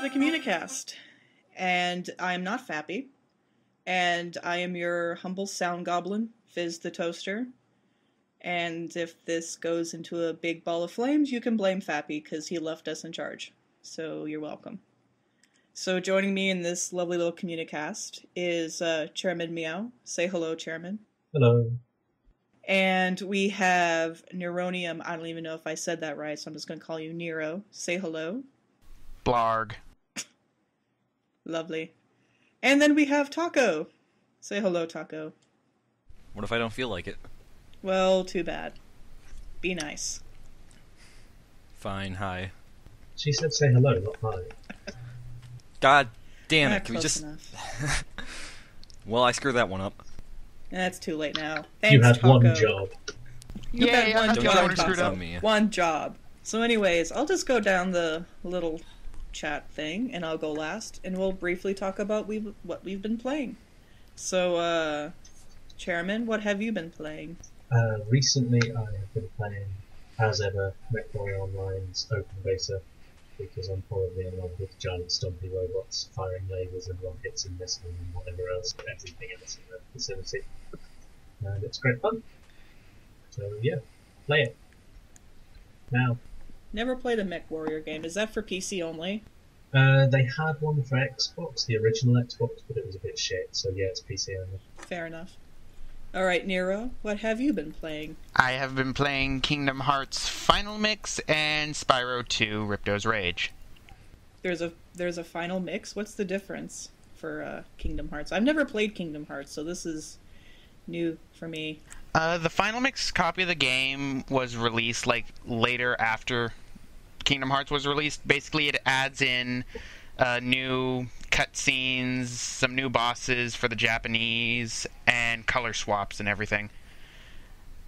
to the CommuniCast, and I am not Fappy, and I am your humble sound goblin, Fizz the Toaster, and if this goes into a big ball of flames, you can blame Fappy, because he left us in charge, so you're welcome. So joining me in this lovely little CommuniCast is Chairman Meow. Say hello, Chairman. Hello. And we have Neuronium. I don't even know if I said that right, so I'm just going to call you Nero. Say hello. Blarg. Lovely. And then we have Taco. Say hello, Taco. What if I don't feel like it? Well, too bad. Be nice. Fine, hi. She said say hello, not hi. God damn it, can we Close just... enough. Well, I screwed that one up. That's too late now. Thanks, You had Taco. one job. You Yeah, had yeah, one don't job, you already screwed Taco. up? Me. One job. So anyways, I'll just go down the little chat thing, and I'll go last, and we'll briefly talk about what we've been playing. So, Chairman, what have you been playing? Recently I have been playing, as ever, MechWarrior Online's open beta, because I'm probably in love with giant stumpy robots firing lasers and rockets and missiles and whatever else, everything else in the vicinity. And it's great fun. So yeah, play it. Now. Never played a MechWarrior game. Is that for PC only? They had one for Xbox, the original Xbox, but it was a bit shit, so yeah, it's PC only. Fair enough. Alright, Nero, what have you been playing? I have been playing Kingdom Hearts Final Mix and Spyro 2 Ripto's Rage. There's a final mix? What's the difference for Kingdom Hearts? I've never played Kingdom Hearts, so this is new for me. The Final Mix copy of the game was released later after Kingdom Hearts was released. Basically, it adds in new cutscenes, some new bosses for the Japanese, and color swaps and everything.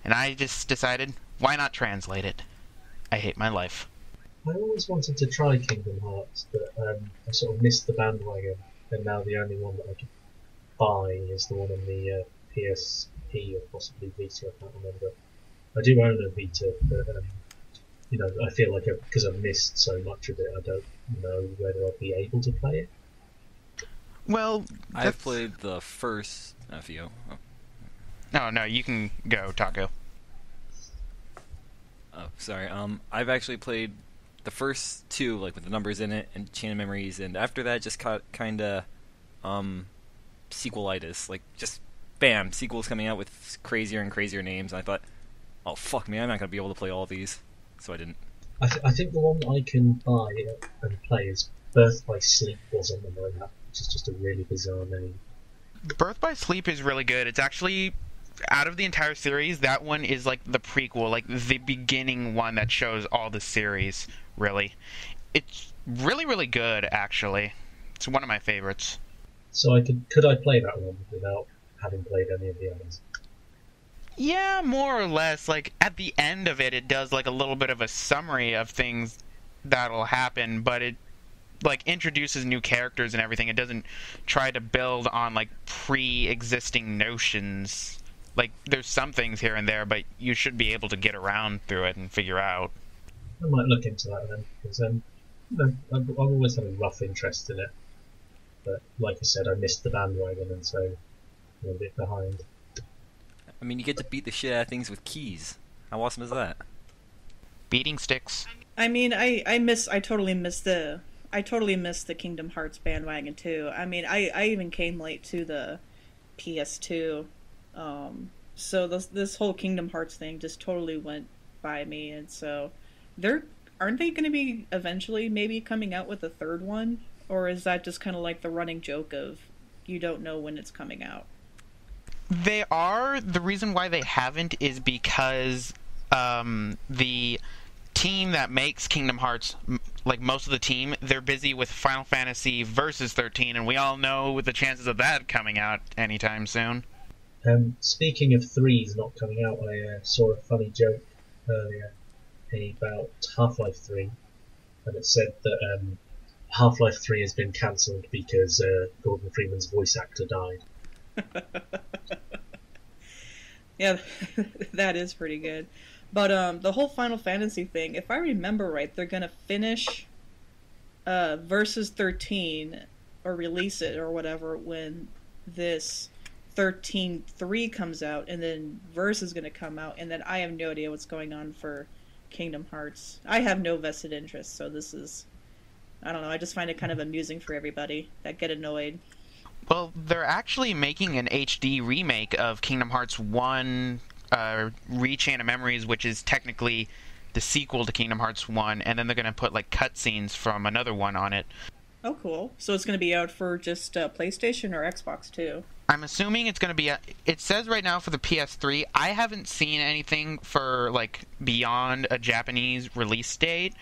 And I just decided, why not translate it? I hate my life. I always wanted to try Kingdom Hearts, but I sort of missed the bandwagon, and now the only one that I can buy is the one on the PSP or possibly Vita, I can't remember. I do own a Vita, but I feel like because I've missed so much of it, I don't know whether I'll be able to play it. Well, I've played the first FEO. Oh, no, you can go, Taco. Oh, sorry. I've actually played the first two, like with the numbers in it and Chain of Memories, and after that, just kinda sequelitis. Like just bam, sequels coming out with crazier and crazier names. And I thought, oh fuck me, I'm not gonna be able to play all of these, so I didn't. I think the one that I can buy and play is Birth by Sleep or something like that, which is just a really bizarre name. Birth by Sleep is really good. It's actually, out of the entire series, that one is like the prequel, like the beginning one that shows all the series, really. It's really, really good, actually. It's one of my favorites. So could I play that one without having played any of the others? Yeah, more or less. Like, at the end of it, it does like a little bit of a summary of things that'll happen, but it like introduces new characters and everything. It doesn't try to build on like pre-existing notions. Like, there's some things here and there, but you should be able to get around through it and figure out. I might look into that then, because I've always had a rough interest in it. But like I said, I missed the bandwagon, and so I'm a bit behind. I mean, you get to beat the shit out of things with keys. How awesome is that? Beating sticks. I mean, I totally missed the Kingdom Hearts bandwagon too. I mean, I even came late to the PS2. So this whole Kingdom Hearts thing just totally went by me, and so aren't they going to be eventually maybe coming out with a third one, or is that just kind of like the running joke of you don't know when it's coming out? They are. The reason why they haven't is because the team that makes Kingdom Hearts, like most of the team, they're busy with Final Fantasy Versus 13, and we all know the chances of that coming out anytime soon. Speaking of 3s not coming out, I saw a funny joke earlier about Half-Life 3, and it said that Half-Life 3 has been cancelled because Gordon Freeman's voice actor died. Yeah, that is pretty good. But the whole Final Fantasy thing, if I remember right, they're gonna finish Versus 13, or release it or whatever when this 13.3 comes out, and then Verse is going to come out, and then I have no idea what's going on for Kingdom Hearts. I have no vested interest, so this is, I don't know, I just find it kind of amusing for everybody that get annoyed. Well, they're actually making an HD remake of Kingdom Hearts 1 Rechain of Memories, which is technically the sequel to Kingdom Hearts 1, and then they're going to put like cutscenes from another one on it. Oh, cool. So it's going to be out for just PlayStation or Xbox too? I'm assuming it's going to be it says right now for the PS3. I haven't seen anything for like beyond a Japanese release date.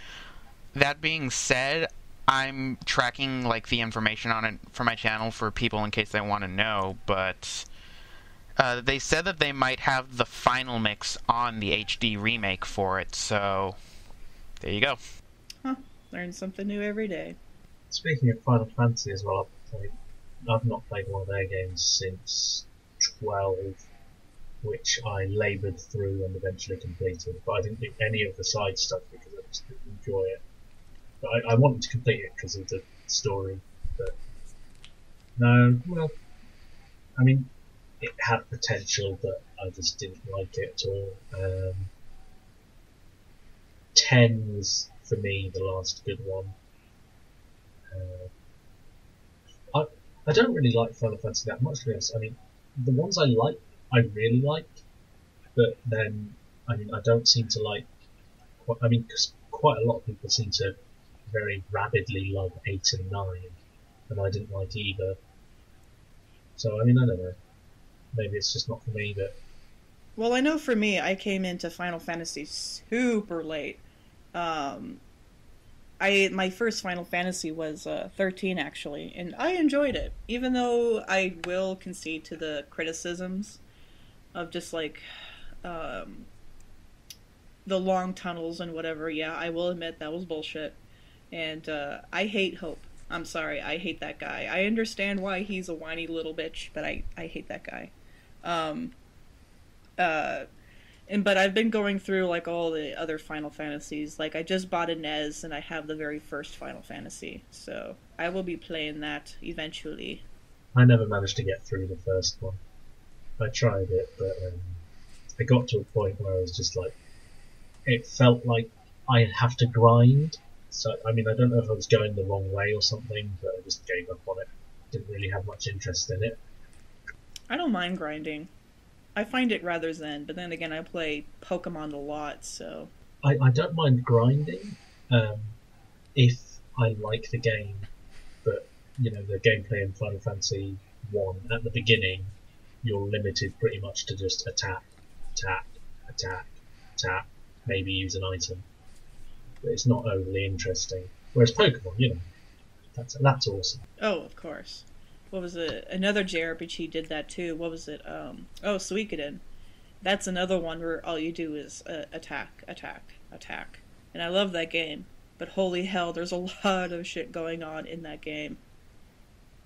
That being said, I'm tracking like the information on it for my channel for people in case they want to know, but they said that they might have the final mix on the HD remake for it, so there you go. Huh. Learn something new every day. Speaking of Final Fantasy as well, I've not played one of their games since 12, which I laboured through and eventually completed, but I didn't do any of the side stuff because I just didn't enjoy it. But I wanted to complete it because of the story, but no, well, I mean, it had potential, but I just didn't like it at all. 10 was, for me, the last good one. I don't really like Final Fantasy that much, to be honest. I mean, the ones I like, I really like, but then, I mean, I don't seem to like, I mean, because quite a lot of people seem to very rabidly love 8 and 9, and I didn't like either. So, I mean, I don't know. Maybe it's just not for me, but... Well, I know for me, I came into Final Fantasy super late. My first Final Fantasy was 13, actually, and I enjoyed it, even though I will concede to the criticisms of just, like, the long tunnels and whatever. Yeah, I will admit that was bullshit. And I hate Hope. I'm sorry, I hate that guy. I understand why he's a whiny little bitch, but I hate that guy. But I've been going through like all the other Final Fantasies. Like I just bought a NES and I have the very first Final Fantasy, so I will be playing that eventually. I never managed to get through the first one. I tried it, but I got to a point where I was just like, it felt like I'd have to grind. So I mean, I don't know if I was going the wrong way or something, but I just gave up on it. Didn't really have much interest in it. I don't mind grinding. I find it rather zen, but then again, I play Pokemon a lot, so... I don't mind grinding, if I like the game, but, you know, the gameplay in Final Fantasy 1, at the beginning, you're limited pretty much to just attack, maybe use an item. But it's not overly interesting. Whereas Pokemon, you know, that's awesome. Oh, of course. What was it? Another JRPG did that too. What was it? Oh, Suikoden. That's another one where all you do is attack. And I love that game. But holy hell, there's a lot of shit going on in that game.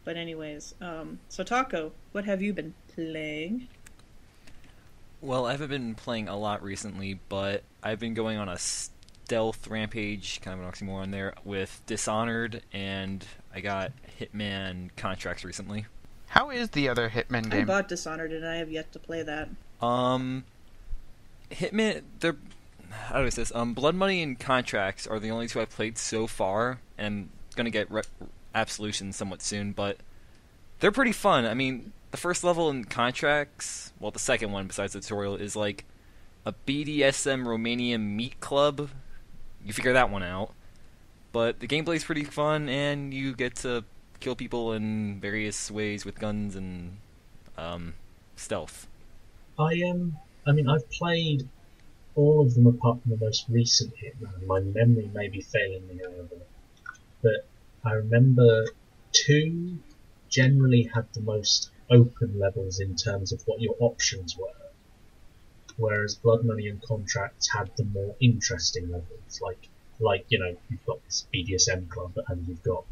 But anyways, so Taco, what have you been playing? Well, I haven't been playing a lot recently, but I've been going on a stealth rampage, kind of an oxymoron there, with Dishonored, and I got Hitman Contracts recently. How is the other Hitman game? I bought Dishonored and I have yet to play that. Hitman, they're... How do I say this? Blood Money and Contracts are the only two I've played so far, and I'm going to get Absolution somewhat soon, but they're pretty fun. I mean, the first level in Contracts, well, the second one besides the tutorial, is like a BDSM Romanian meat club. You figure that one out. But the gameplay's pretty fun, and you get to kill people in various ways with guns and stealth. I mean, I've played all of them apart from the most recent Hitman. My memory may be failing me, however. But I remember 2 generally had the most open levels in terms of what your options were. Whereas Blood Money and Contracts had the more interesting levels, like you know, you've got this BDSM club and you've got,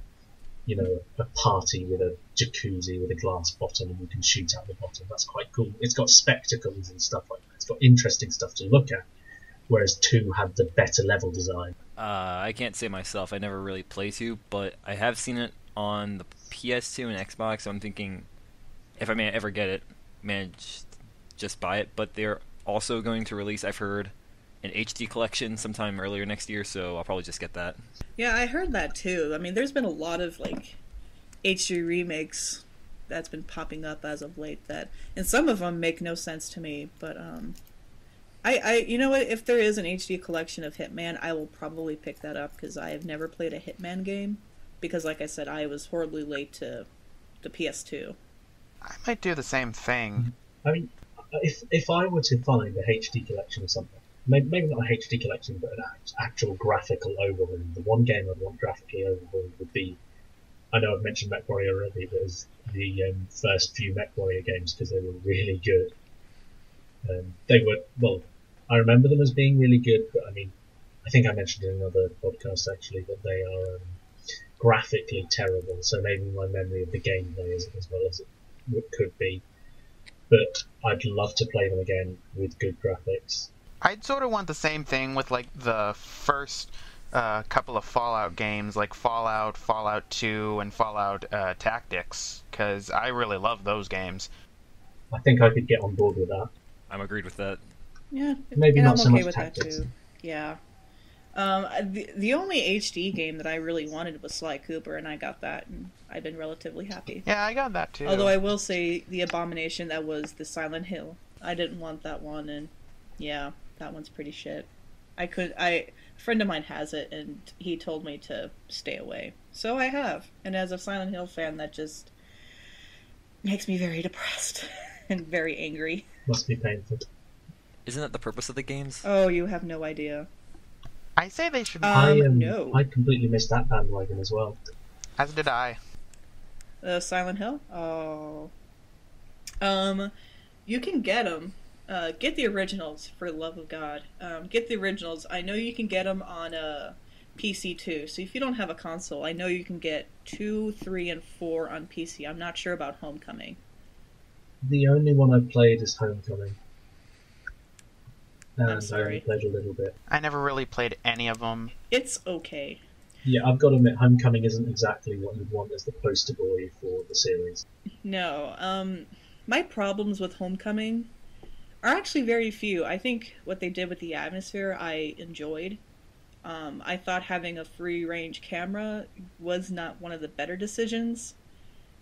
you know, a party with a jacuzzi with a glass bottom and you can shoot out the bottom. That's quite cool. It's got spectacles and stuff like that. It's got interesting stuff to look at. Whereas 2 had the better level design. I can't say myself. I never really play 2, but I have seen it on the PS2 and Xbox. So I'm thinking if I may ever get it, manage just buy it. But they're also going to release, I've heard, an HD collection sometime earlier next year. So I'll probably just get that. Yeah, I heard that too. I mean, there's been a lot of like HD remakes that's been popping up as of late that, and some of them make no sense to me. But you know what? If there is an HD collection of Hitman, I will probably pick that up because I have never played a Hitman game. Because, like I said, I was horribly late to the PS2. I might do the same thing. I mean, if I were to find a HD collection of something, maybe not a HD collection, but an actual graphical overhaul, the one game I'd want graphically overhauled would be, I know I've mentioned MechWarrior already, but it was the first few MechWarrior games because they were really good. They were, well, I remember them as being really good, but I mean, I think I mentioned in another podcast actually that they are graphically terrible, so maybe my memory of the gameplay isn't as well as it could be. But I'd love to play them again with good graphics. I'd sort of want the same thing with like the first couple of Fallout games, like Fallout, Fallout 2, and Fallout Tactics, because I really love those games. I think I could get on board with that. I'm agreed with that. Yeah, Maybe and not I'm so okay much with Tactics. that too. Yeah. The only HD game that I really wanted was Sly Cooper, and I got that, and I've been relatively happy. Yeah, I got that too. Although I will say the abomination that was the Silent Hill, I didn't want that one, and yeah, that one's pretty shit. A friend of mine has it, and he told me to stay away, so I have. And as a Silent Hill fan, that just makes me very depressed and very angry. Must be painful. Isn't that the purpose of the games? Oh, you have no idea. I say they should. No. I completely missed that bandwagon as well. As did I. Silent Hill? Oh. You can get them. Get the originals, for the love of God. Get the originals. I know you can get them on PC too. So if you don't have a console, I know you can get 2, 3, and 4 on PC. I'm not sure about Homecoming. The only one I've played is Homecoming. And I'm sorry. I only played a little bit. I never really played any of them. It's okay. Yeah, I've got to admit, Homecoming isn't exactly what you'd want as the poster boy for the series. No. My problems with Homecoming are actually very few. I think what they did with the atmosphere I enjoyed. I thought having a free-range camera was not one of the better decisions.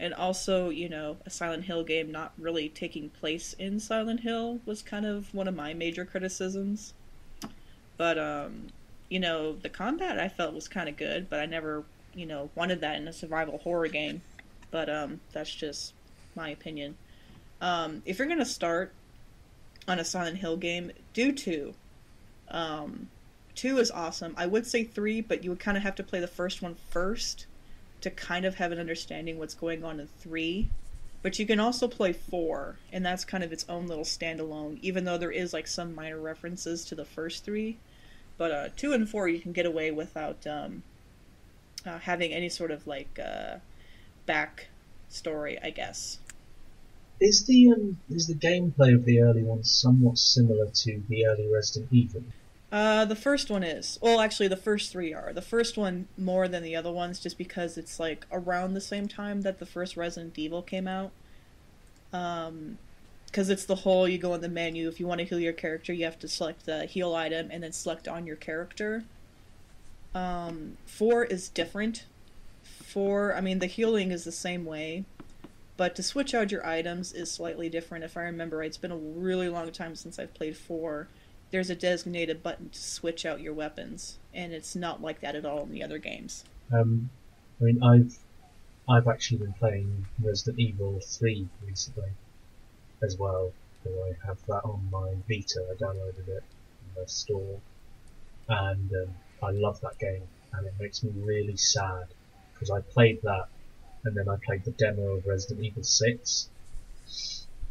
And also, you know, a Silent Hill game not really taking place in Silent Hill was kind of one of my major criticisms. But, you know, the combat I felt was kind of good, but I never, you know, wanted that in a survival horror game. But, that's just my opinion. If you're gonna start on a Silent Hill game, do 2. 2 is awesome. I would say 3, but you would kind of have to play the first one first to kind of have an understanding what's going on in 3. But you can also play 4, and that's kind of its own little standalone, even though there is like some minor references to the first 3. But 2 and 4 you can get away without having any sort of like back story, I guess. Is the gameplay of the early ones somewhat similar to the early Resident Evil? The first one is. Well, actually, the first 3 are. The first one more than the other ones, just because it's, like, around the same time that the first Resident Evil came out. Because it's the whole, you go in the menu, if you want to heal your character, you have to select the heal item and then select on your character. 4 is different. 4, I mean, the healing is the same way, but to switch out your items is slightly different. If I remember right, it's been a really long time since I've played 4. There's a designated button to switch out your weapons, and it's not like that at all in the other games. I mean, I've actually been playing Resident Evil 3 recently as well. So I have that on my Vita. I downloaded it from the store, and I love that game. And it makes me really sad because I played that, and then I played the demo of Resident Evil 6,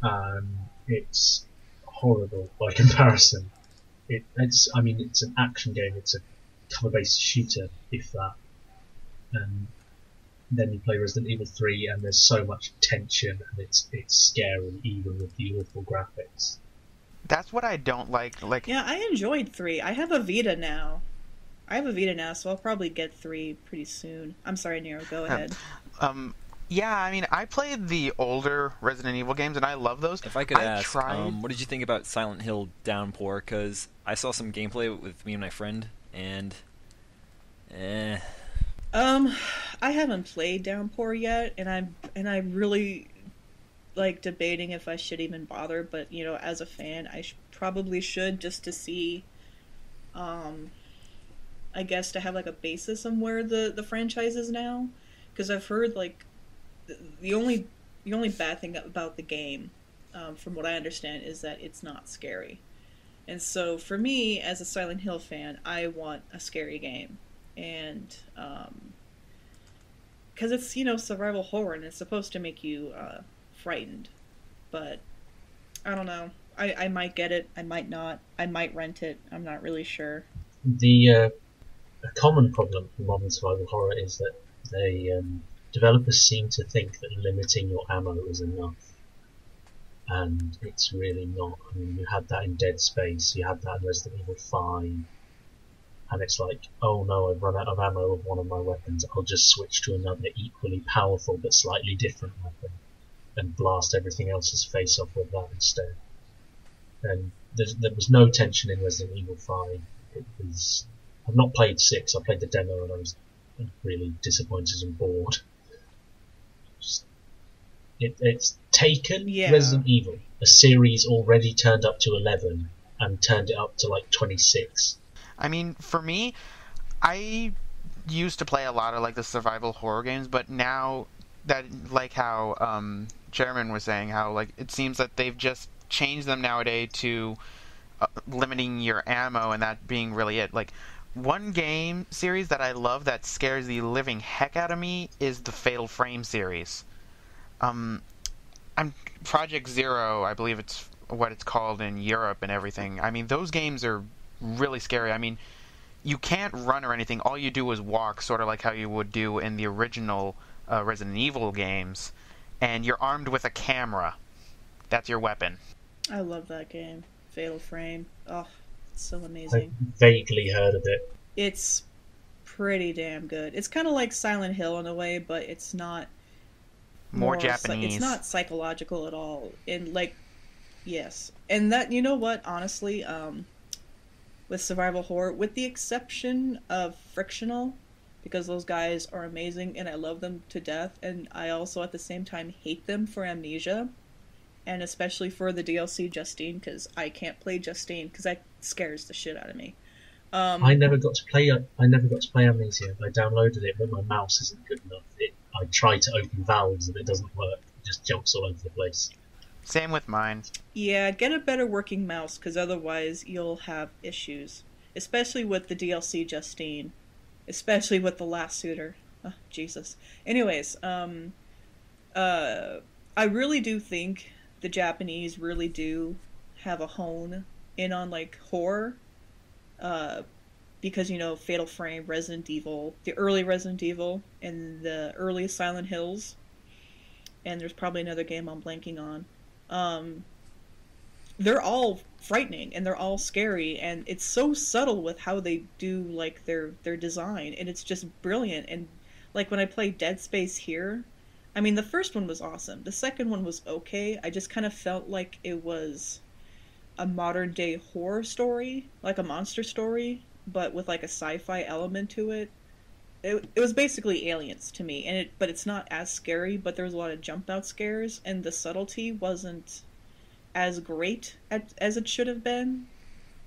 and it's horrible by comparison. It's an action game. It's a cover-based shooter, if that. And then you play Resident Evil 3, and there's so much tension, and it's scary, even with the awful graphics. That's what I don't like. Yeah, I enjoyed 3. I have a Vita now. I have a Vita now, so I'll probably get 3 pretty soon. I'm sorry, Nero, go ahead. Um, yeah, I mean, I played the older Resident Evil games, and I love those. If I could I ask, tried. what did you think about Silent Hill Downpour? Because I saw some gameplay with me and my friend, and Um, I haven't played Downpour yet, and I'm really like debating if I should even bother. But as a fan, probably should, just to see, um, I guess to have like a basis on where the franchise is now, because I've heard like the only the only bad thing about the game, from what I understand, is that it's not scary. And so for me, as a Silent Hill fan, I want a scary game, and because it's survival horror and it's supposed to make you frightened, but I don't know. I might get it, I might not, I might rent it. I'm not really sure. The a common problem for modern survival horror is that they developers seem to think that limiting your ammo is enough, and it's really not. I mean, you had that in Dead Space, you had that in Resident Evil 5, and it's like, oh no, I've run out of ammo of one of my weapons, I'll just switch to another equally powerful but slightly different weapon and blast everything else's face off with that instead. And there was no tension in Resident Evil 5. It was. I've not played 6, I played the demo and I was really disappointed and bored. It's taken Resident Evil, a series already turned up to 11, and turned it up to like 26. I mean, for me, I used to play a lot of like the survival horror games, but now that, like how Chairman was saying, how like it seems that they've just changed them nowadays to limiting your ammo and that being really it. Like, one game series that I love that scares the living heck out of me is the Fatal Frame series. I'm Project Zero, I believe it's what it's called in Europe and everything. I mean, those games are really scary. I mean, you can't run or anything. All you do is walk, sort of like how you would do in the original Resident Evil games. And you're armed with a camera. That's your weapon. I love that game, Fatal Frame. Oh, it's so amazing. I vaguely heard of it. It's pretty damn good. It's kind of like Silent Hill in a way, but it's not more Japanese. It's not psychological at all. And like, yes, and that, you know what? Honestly, with survival horror, with the exception of Frictional, because those guys are amazing and I love them to death, and I also at the same time hate them for Amnesia, and especially for the DLC Justine, because I can't play Justine because that scares the shit out of me. I never got to play Amnesia. I downloaded it, but my mouse isn't good enough. I try to open valves and it doesn't work. It just jumps all over the place. Same with mine. Yeah, get a better working mouse, because otherwise you'll have issues. Especially with the DLC Justine. Especially with the Last Suitor. Oh, Jesus. Anyways, I really do think the Japanese really do have a hone in on, like, horror. Because, Fatal Frame, Resident Evil, the early Resident Evil, and the early Silent Hills. And there's probably another game I'm blanking on. They're all frightening and they're all scary, and it's so subtle with how they do like their design, and it's just brilliant. And like when I played Dead Space here, I mean, the first one was awesome. The second one was okay. I just kind of felt like it was a modern day horror story, like a monster story, but with like a sci-fi element to it. It was basically Aliens to me, but it's not as scary, but there was a lot of jump out scares, and the subtlety wasn't as great as it should have been.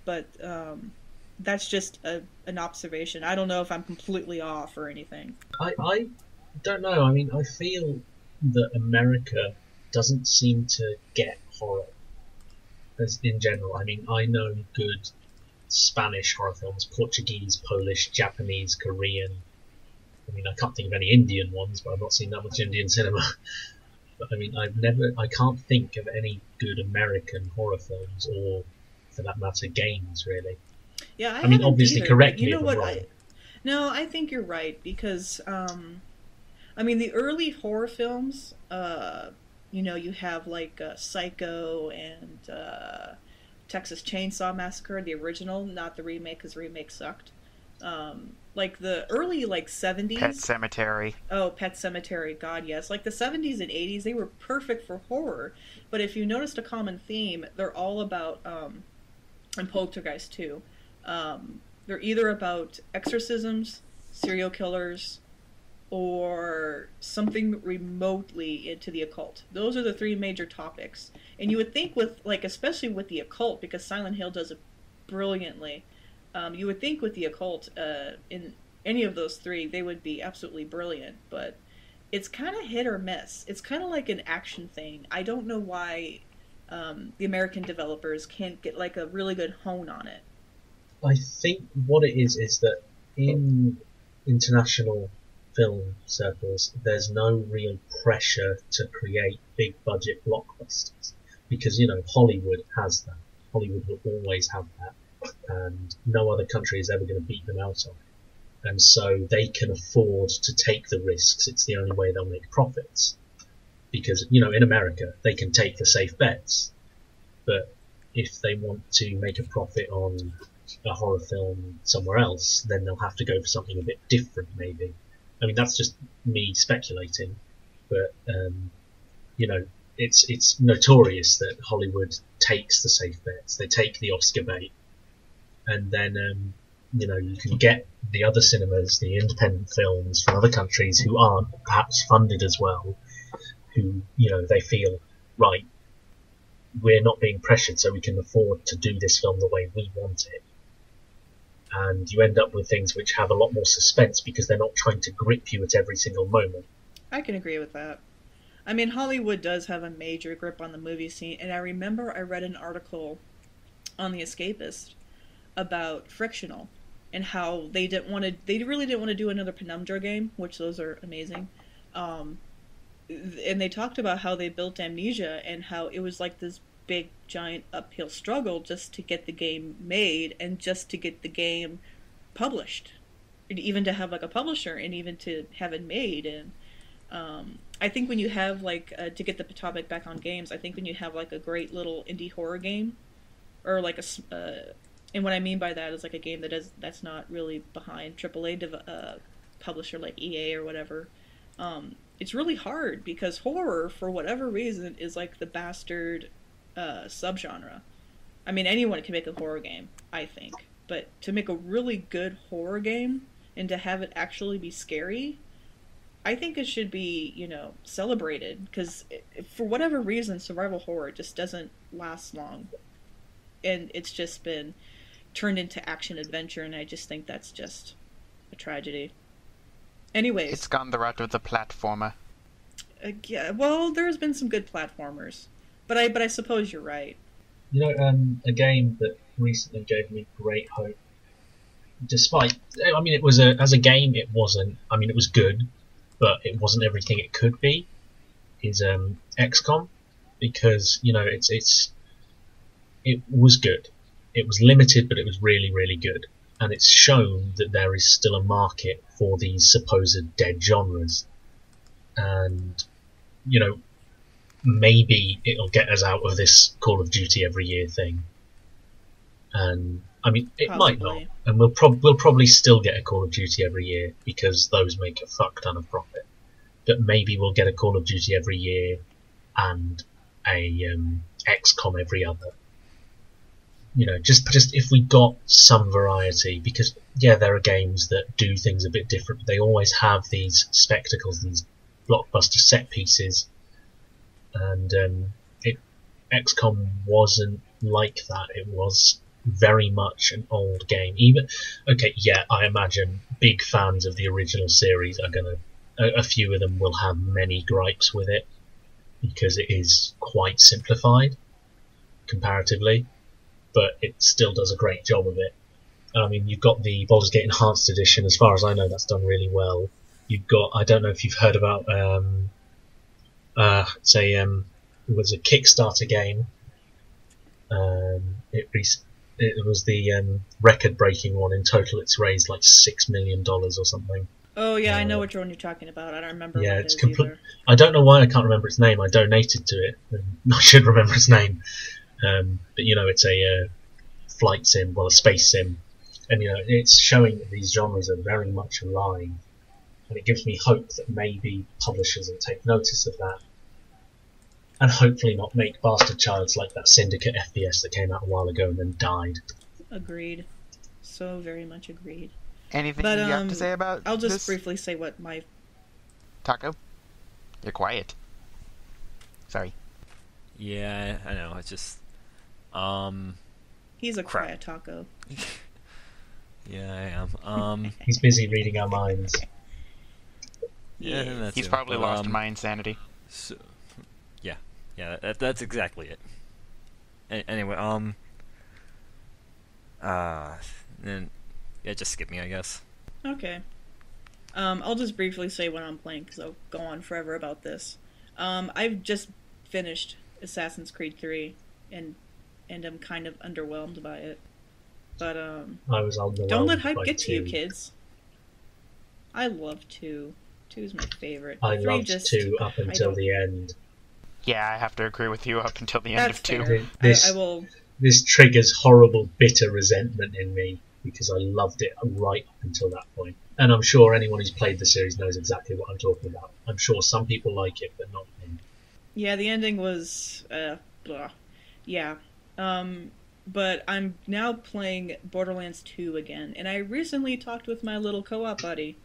But that's just an observation. I don't know if I'm completely off or anything. I don't know. I mean, I feel that America doesn't seem to get horror as in general. I mean, I know good Spanish horror films, Portuguese, Polish, Japanese, Korean. I mean, I can't think of any Indian ones, but I've not seen that much Indian cinema. But I mean, I can't think of any good American horror films, or for that matter, games, really. Yeah, I mean, obviously, either, correct me if if I'm wrong. No, I think you're right, because, I mean, the early horror films, you have, like, Psycho and Texas Chainsaw Massacre, the original, not the remake, because the remake sucked. Like the early like Pet 70s. Cemetery. Oh, Pet Cemetery, God, yes. Like the 70s and 80s, they were perfect for horror. But if you noticed a common theme, they're all about, and Poltergeist too, they're either about exorcisms, serial killers, or something remotely into the occult. Those are the three major topics. And you would think with, like, especially with the occult, because Silent Hill does it brilliantly, you would think with the occult, in any of those three, they would be absolutely brilliant. But it's kind of hit or miss. It's kind of like an action thing. I don't know why the American developers can't get like a really good hone on it. I think what it is that in international film circles, there's no real pressure to create big budget blockbusters because Hollywood has that. Hollywood will always have that, and no other country is ever going to beat them out on it. And so they can afford to take the risks. It's the only way they'll make profits. Because in America they can take the safe bets, but if they want to make a profit on a horror film somewhere else, then they'll have to go for something a bit different, maybe. I mean, that's just me speculating, but it's notorious that Hollywood takes the safe bets. They take the Oscar bait, and then you can get the other cinemas, the independent films from other countries who aren't perhaps funded as well, who they feel, right, we're not being pressured, so we can afford to do this film the way we want it. And you end up with things which have a lot more suspense because they're not trying to grip you at every single moment. I can agree with that. I mean, Hollywood does have a major grip on the movie scene, and I remember I read an article on the Escapist about Frictional and how they really didn't want to do another Penumbra game, which those are amazing. And they talked about how they built Amnesia and how it was like this big giant uphill struggle just to get the game made and just to get the game published, and even to have like a publisher and even to have it made. And I think when you have like to get the topic back on games, I think when you have like a great little indie horror game, or like and what I mean by that is like a game that's not really behind AAA publisher like EA or whatever. It's really hard because horror, for whatever reason, is like the bastard subgenre. I mean, anyone can make a horror game, I think, but to make a really good horror game and to have it actually be scary, I think it should be, celebrated, because for whatever reason, survival horror just doesn't last long, and it's just been turned into action adventure, and I just think that's just a tragedy. Anyways, It's gone the route of the platformer. yeah, well, there's been some good platformers, but I suppose you're right. A game that recently gave me great hope, despite, I mean, it was as a game, it wasn't, I mean, it was good, but it wasn't everything it could be, is XCOM, because, it was good. It was limited, but it was really, really good. And it's shown that there is still a market for these supposed dead genres. And, maybe it'll get us out of this Call of Duty every year thing. And, I mean, it might not. And we'll probably still get a Call of Duty every year because those make a fuck ton of profit. But maybe we'll get a Call of Duty every year and a XCOM every other. Just if we got some variety, because there are games that do things a bit different. They always have these spectacles, these blockbuster set pieces, and XCOM wasn't like that. It was very much an old game. I imagine big fans of the original series are a few of them will have many gripes with it because it is quite simplified comparatively. But it still does a great job of it. I mean, you've got the Baldur's Gate Enhanced Edition. As far as I know, that's done really well. You've got, I don't know if you've heard about, it was a Kickstarter game. It was the record-breaking one. In total, it's raised like $6 million or something. Oh yeah, I know which one you're talking about. I don't remember what it is either. I don't know why I can't remember its name. I donated to it. I should remember its name. But it's a flight sim, a space sim, And it's showing that these genres are very much alive, and it gives me hope that maybe publishers will take notice of that, and hopefully not make bastard childs like that Syndicate FPS that came out a while ago and then died. Agreed. So very much agreed. Anything But you have to say about I'll just this? briefly say what my... Taco? You're quiet. Sorry. Yeah, I know. It's just, He's a crap. quiet taco. Yeah, I am. He's busy reading our minds. Yeah, and that's He's it. probably But, lost my insanity. So, yeah, that's exactly it. Anyway, then yeah, just skip me, I guess. Okay. I'll just briefly say what I'm playing, because I'll go on forever about this. I've just finished Assassin's Creed 3, and I'm kind of underwhelmed by it. But, I was underwhelmed don't let hype by get to you, 2. kids. I love 2. 2's my favorite. I 3 loved just... 2 up until don't- the end. Yeah, I have to agree with you up until the end That's of 2. fair. This- I will... This triggers horrible, bitter resentment in me, because I loved it right up until that point. And I'm sure anyone who's played the series knows exactly what I'm talking about. I'm sure some people like it, but not me. Yeah, the ending was, blah. Yeah. But I'm now playing Borderlands 2 again, and I recently talked with my little co-op buddy.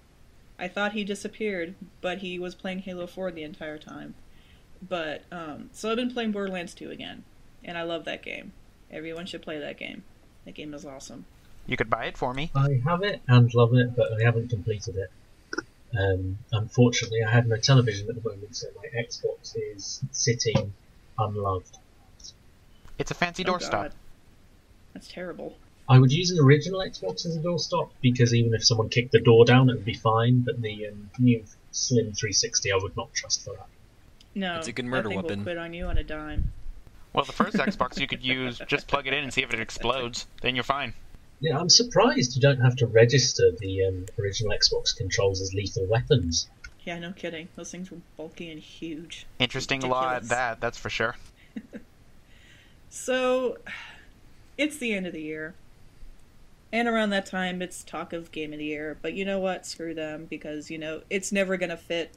I thought he disappeared, but he was playing Halo 4 the entire time. But, so I've been playing Borderlands 2 again, and I love that game. Everyone should play that game. That game is awesome. You could buy it for me. I have it and love it, but I haven't completed it. Unfortunately, I have no television at the moment, so my Xbox is sitting unloved. It's a fancy Oh, doorstop. God. That's terrible. I would use an original Xbox as a doorstop, because even if someone kicked the door down, it would be fine, but the new Slim 360 I would not trust for that. No, It's a good murder that thing weapon. will quit on you on a dime. Well, the first Xbox you could use, just plug it in and see if it explodes. Then you're fine. Yeah, I'm surprised you don't have to register the original Xbox controls as lethal weapons. Yeah, no kidding. Those things were bulky and huge. Interesting law at Ridiculous. that's for sure. So, it's the end of the year. And around that time, it's talk of Game of the Year. But you know what? Screw them, because, it's never going to fit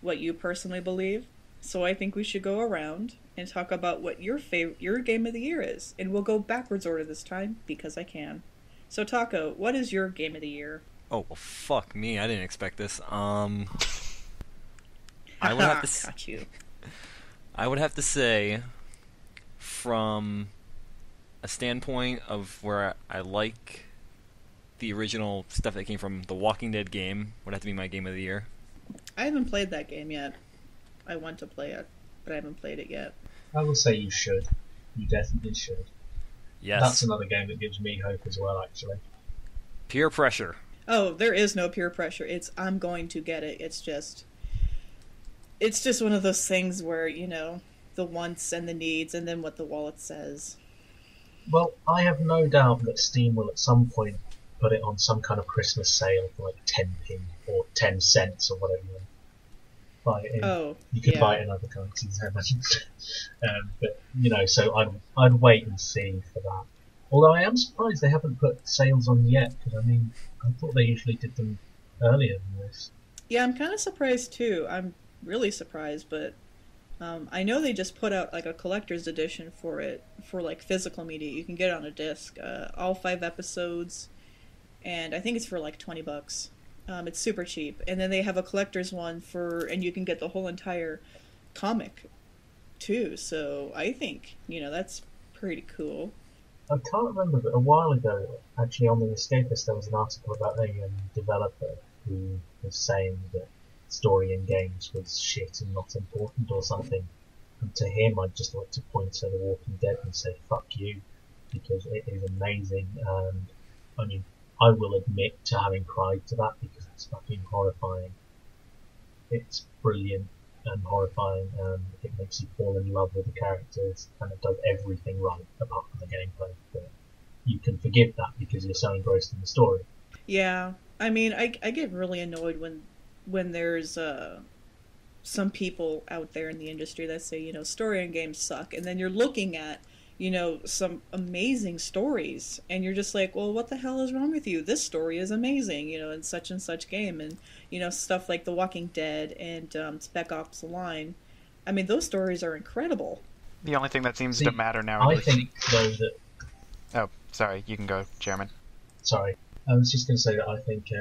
what you personally believe. So I think we should go around and talk about what your Game of the Year is. And we'll go backwards order this time, because I can. So, Taco, what is your Game of the Year? Oh, well, fuck me. I didn't expect this. I would have to Got you. I would have to say, from a standpoint of where I like the original stuff that came from the Walking Dead game, would have to be my Game of the Year. I haven't played that game yet. I want to play it, but I haven't played it yet. I will say you should. You definitely should. Yes. That's another game that gives me hope as well, actually. Peer pressure. Oh, there is no peer pressure. It's I'm going to get it. It's just one of those things where, the wants and the needs and then what the wallet says. Well, I have no doubt that Steam will at some point put it on some kind of Christmas sale for like 10p or 10 cents or whatever. Buy it in. Oh, You could yeah. buy it in other currencies, I imagine. But, so I'd wait and see for that. Although I am surprised they haven't put sales on yet, because I thought they usually did them earlier than this. Yeah, I'm kind of surprised too. I'm really surprised, but I know they just put out like a collector's edition for it, for like physical media. You can get it on a disc, all 5 episodes, and I think it's for like $20. It's super cheap. And then they have a collector's one and you can get the whole entire comic too. So I think, that's pretty cool. I can't remember, but a while ago, actually on the Escapist, there was an article about a developer who was saying that story in games was shit and not important or something. And to him, I'd just like to point to The Walking Dead and say, fuck you, because it is amazing. And I will admit to having cried to that because it's fucking horrifying. It's brilliant and horrifying, and it makes you fall in love with the characters, and it does everything right apart from the gameplay. But you can forgive that because you're so engrossed in the story. Yeah, I mean, I get really annoyed when there's some people out there in the industry that say, story and games suck, and then you're looking at some amazing stories, and you're just like, well, what the hell is wrong with you? This story is amazing, in such and such game. And stuff like The Walking Dead and Spec Ops: The Line. I mean, those stories are incredible. The only thing that seems See, to matter now. I think though that. Oh, sorry. You can go, Chairman. Sorry, I was just going to say that I think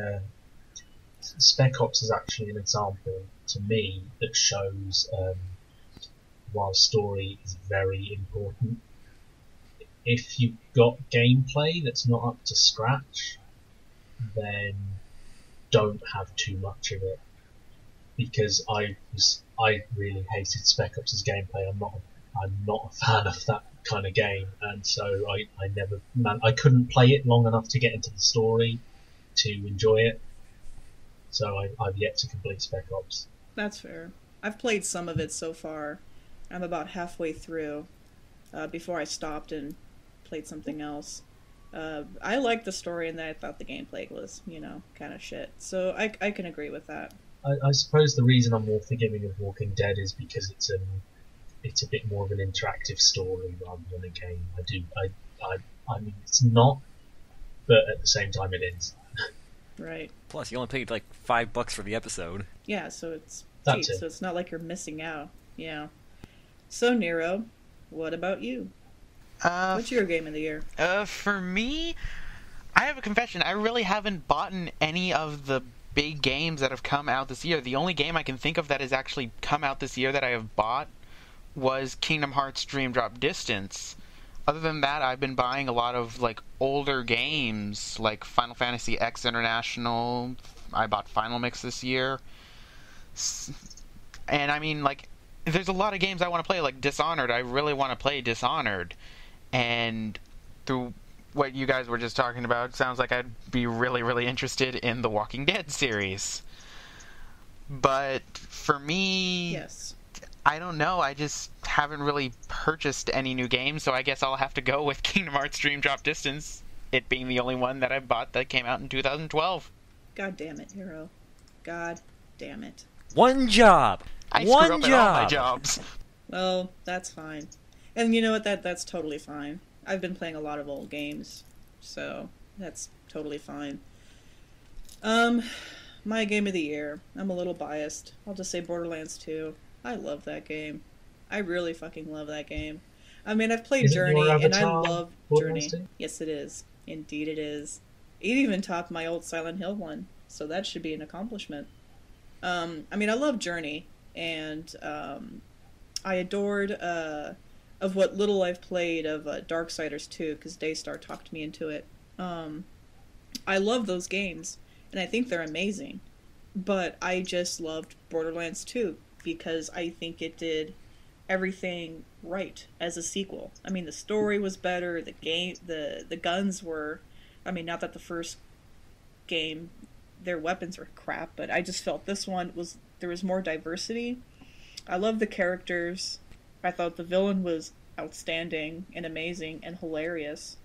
Spec Ops is actually an example to me that shows while story is very important, if you've got gameplay that's not up to scratch, then don't have too much of it. Because I really hated Spec Ops' gameplay. I'm not a fan of that kind of game, and so I couldn't play it long enough to get into the story to enjoy it. So I've yet to complete Spec Ops. That's fair. I've played some of it so far. I'm about halfway through before I stopped and played something else. I liked the story, and then I thought the gameplay was, kind of shit. So I can agree with that. I suppose the reason I'm more forgiving of Walking Dead is because it's a bit more of an interactive story rather than a game. I mean, it's not, but at the same time it is. Right. Plus, you only paid like $5 for the episode. Yeah, so it's cheap, That's it. so it's not like you're missing out. Yeah. So, Nero, what about you? What's your game of the year? For me, I have a confession. I really haven't bought any of the big games that have come out this year. The only game I can think of that has actually come out this year that I have bought was Kingdom Hearts Dream Drop Distance. Other than that, I've been buying a lot of older games like Final Fantasy X International. I bought Final Mix this year. And I mean, there's a lot of games I want to play, like Dishonored. I really want to play Dishonored. And through what you guys were just talking about, it sounds like I'd be really, really interested in the Walking Dead series. But for me, Yes. I don't know. I just haven't really purchased any new games, so I guess I'll have to go with Kingdom Hearts Dream Drop Distance, it being the only one that I bought that came out in 2012. God damn it, Hero. God damn it. One job. I One screw up job. at all my jobs. Well, that's fine. And you know what? That's totally fine. I've been playing a lot of old games, so that's totally fine. My game of the year. I'm a little biased. I'll just say Borderlands 2. I love that game. I really fucking love that game. I mean, I've played Is it Journey, your and I avatar, love Borderlands Journey. 2? Yes, it is. Indeed it is. It even topped my old Silent Hill one, so that should be an accomplishment. I mean, I love Journey, and I adored, of what little I've played of Darksiders 2, because Daystar talked me into it. I love those games, and I think they're amazing. But I just loved Borderlands 2, because I think it did everything right as a sequel. I mean, the story was better, the guns were... I mean, not that the first game, their weapons were crap, but I just felt this one there was more diversity. I love the characters. I thought the villain was outstanding and amazing and hilarious.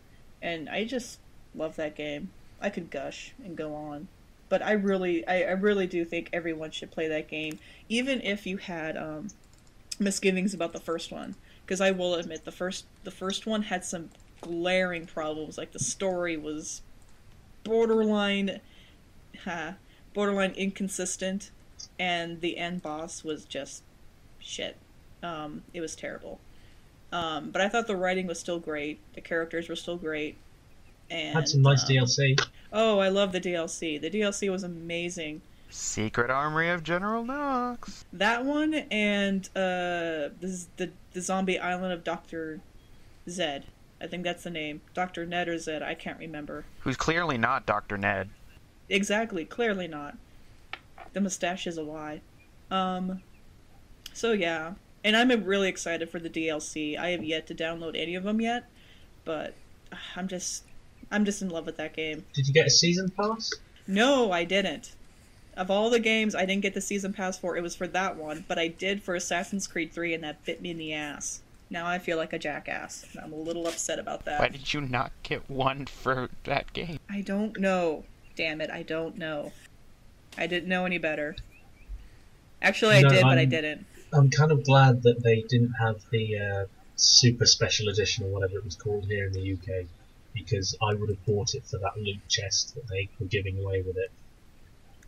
And I just love that game. I could gush and go on. But I really do think everyone should play that game, even if you had misgivings about the first one. Because I will admit, the first one had some glaring problems. Like, the story was borderline inconsistent, and the end boss was just shit. It was terrible. But I thought the writing was still great. The characters were still great. And Had some nice DLC. Oh, I love the DLC. The DLC was amazing. Secret Armory of General Knox. That one and the zombie island of Dr. Zed. I think that's the name. Dr. Ned or Zed, I can't remember. Who's clearly not Dr. Ned. Exactly, clearly not. The mustache is a lie. So yeah. And I'm really excited for the DLC. I have yet to download any of them yet, but I'm just in love with that game. Did you get a season pass? No, I didn't. Of all the games I didn't get the season pass for, it was for that one, but I did for Assassin's Creed 3, and that bit me in the ass. Now I feel like a jackass, and I'm a little upset about that. Why did you not get one for that game? I don't know. Damn it, I don't know. I didn't know any better. Actually, I did, but I didn't. I'm kind of glad that they didn't have the super special edition or whatever it was called here in the UK, because I would have bought it for that loot chest that they were giving away with it.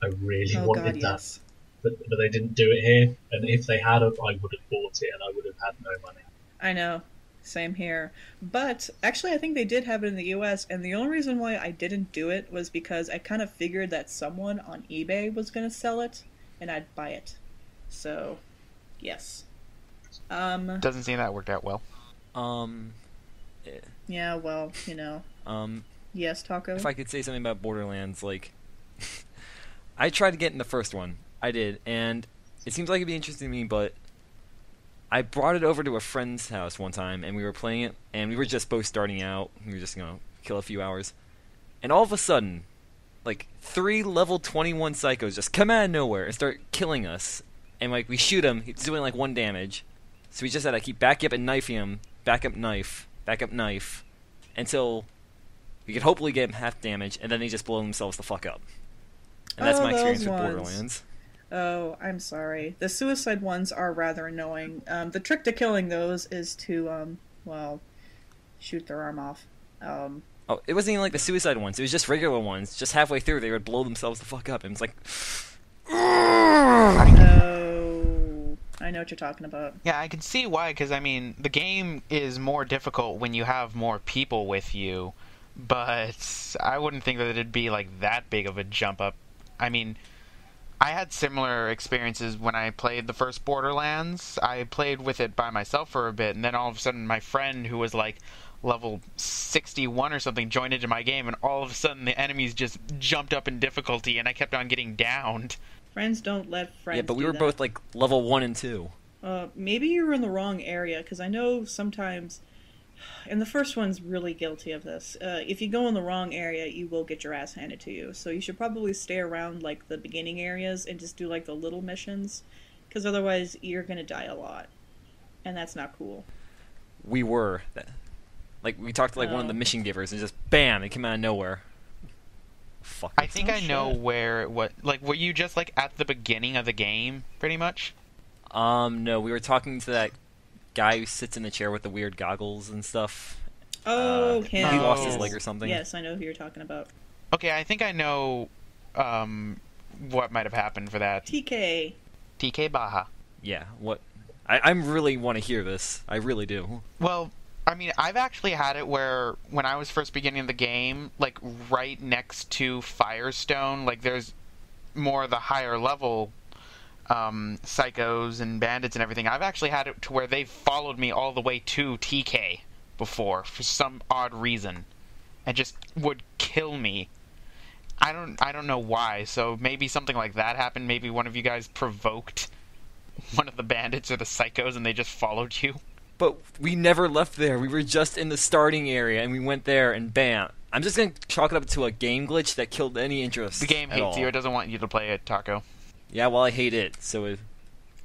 I really Oh wanted God, that, yes. but they didn't do it here. And if they had, I would have bought it, and I would have had no money. I know. Same here. But actually, I think they did have it in the US, and the only reason why I didn't do it was because I kind of figured that someone on eBay was going to sell it, and I'd buy it. So, yes. Doesn't seem that worked out well. Eh, Yeah, well, you know. Yes, Taco? if I could say something about Borderlands, like, I tried to get in the first one. I did, and it seems like it'd be interesting to me, but I brought it over to a friend's house one time, and we were playing it, and we were just both starting out. We were just gonna kill a few hours, and all of a sudden, like 3 level 21 psychos just come out of nowhere and start killing us. And like we shoot him, he's doing like 1 damage, so we just had to keep backing up and knifing him, back up knife, until we could hopefully get him half damage, and then they just blow themselves the fuck up. And that's Oh, my experience those with ones. Borderlands. Oh, I'm sorry. The suicide ones are rather annoying. The trick to killing those is to, well, shoot their arm off. Oh, it wasn't even like the suicide ones. It was just regular ones. Just halfway through, they would blow themselves the fuck up. And it's like, Oh, I know what you're talking about. Yeah, I can see why, because, I mean, the game is more difficult when you have more people with you, but I wouldn't think that it'd be, like, that big of a jump up. I mean, I had similar experiences when I played the first Borderlands. I played with it by myself for a bit, and then all of a sudden my friend, who was, like, level 61 or something, joined into my game, and all of a sudden the enemies just jumped up in difficulty, and I kept on getting downed. Friends don't let friends yeah, but we do were that. both like level 1 and 2. Maybe you were in the wrong area, because I know sometimes, and the first one's really guilty of this, if you go in the wrong area, you will get your ass handed to you. So you should probably stay around, like, the beginning areas and just do, like, the little missions, because otherwise you're going to die a lot. And that's not cool. We were. Like, we talked to like one of the mission givers, and just BAM! It came out of nowhere. Fuck. I think Oh, I know shit. where it was. Like, were you just, like, at the beginning of the game, pretty much? No, we were talking to that guy who sits in the chair with the weird goggles and stuff. Oh, him. He lost his Yes. leg or something. Yes, I know who you're talking about. Okay, I think I know what might have happened for that. TK. TK Baja. Yeah, what? I really want to hear this. I really do. Well, I mean, I've actually had it where when I was first beginning the game, like right next to Firestone, like there's more of the higher level psychos and bandits and everything. I've actually had it to where they followed me all the way to TK before for some odd reason and just would kill me. I don't know why. So maybe something like that happened. Maybe one of you guys provoked one of the bandits or the psychos and they just followed you. But we never left there. We were just in the starting area, and we went there, and bam. I'm just going to chalk it up to a game glitch that killed any interest. The game at hates all. you. It doesn't want you to play it, Taco. Yeah, well, I hate it, so